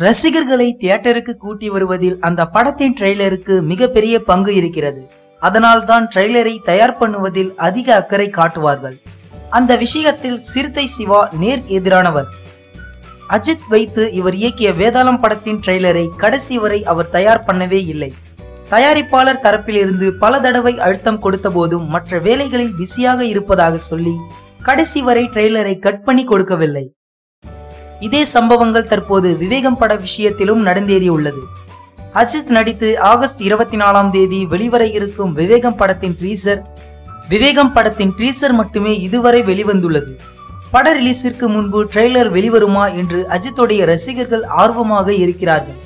ரசிகர்களை தியேட்டருக்கு கூட்டி வருவதில் அந்த படத்தின் ட்ரெய்லருக்கு மிகப்பெரிய பங்கு இருக்கிறது. அதனால்தான் ட்ரெய்லரை தயார் பண்ணுவதில் அதிக அக்கறை காட்டுவார்கள். அந்த விஷயத்தில் சிறுத்தை சிவா நேர் எதிரானவர். அஜித் வைத்து இவர் இயக்கிய வேதாளம் படத்தின் ட்ரெய்லரை கடைசி வரை அவர் தயார் பண்ணவே இல்லை. தயாரிப்பாளர் தரப்பிலிருந்து பல தடவை அழுத்தம் கொடுத்த போதும் மற்ற வேலைகளில் பிஸியாக இருப்பதாக சொல்லி கடைசி வரை ட்ரெய்லரை கட் பண்ணி கொடுக்கவில்லை. இதே சம்பவங்கள் தற்போது விவேகம் பட விஷயத்திலும் நடந்தேறியுள்ளது. அஜித் நடித்து ஆகஸ்ட் 24ஆம் தேதி வெளிவர இருக்கும் விவேகம் படத்தின் டீசர் மட்டுமே இதுவரை வெளிவந்துள்ளது. பட ரிலீஸிற்கு முன்பு ட்ரெய்லர் வெளிவருமா என்று அஜித்துடைய ரசிகர்கள் ஆர்வமாக இருக்கிறார்கள்.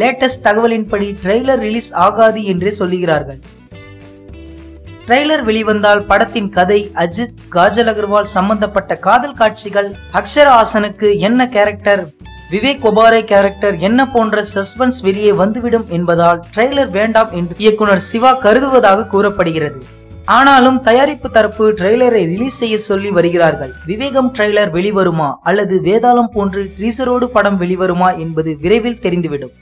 லேட்டஸ்ட் தகவலின்படி ட்ரெய்லர் ரிலீஸ் ஆகாது என்றே சொல்லுகிறார்கள். ட்ரெய்லர் வெளிவந்தால் படத்தின் கதை, அஜித், காஜல் அகர்வால் சம்பந்தப்பட்ட காதல் காட்சிகள், அக்ஷரா ஹாசனுக்கு என்ன கேரக்டர், விவேக் ஒபாரே கேரக்டர் என்ன போன்ற சஸ்பென்ஸ் வெளியே வந்துவிடும் என்பதால் ட்ரெய்லர் வேண்டாம் என்று இயக்குனர் சிவா கருதுவதாக கூறப்படுகிறது. ஆனாலும் தயாரிப்பு தரப்பு ட்ரெய்லரை ரிலீஸ் செய்ய சொல்லி வருகிறார்கள். விவேகம் ட்ரெய்லர் வெளிவருமா அல்லது வேதாளம் போன்று டீசரோடு படம் வெளிவருமா என்பது விரைவில் தெரிந்துவிடும்.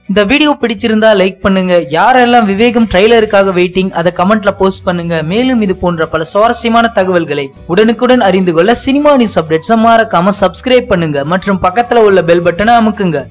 இந்த வீடியோ பிடிச்சிருந்தா லைக் பண்ணுங்க. யாரெல்லாம் விவேகம் ட்ரெய்லருக்காக வெயிட்டிங் அதை கமெண்ட்ல போஸ்ட் பண்ணுங்க. மேலும் இது போன்ற பல சுவாரஸ்யமான தகவல்களை உடனுக்குடன் அறிந்து கொள்ள சினிமா நியூஸ் அப்டேட்ஸ் மறக்காம சப்ஸ்கிரைப் பண்ணுங்க மற்றும் பக்கத்துல உள்ள பெல் பட்டனை அமுக்குங்க.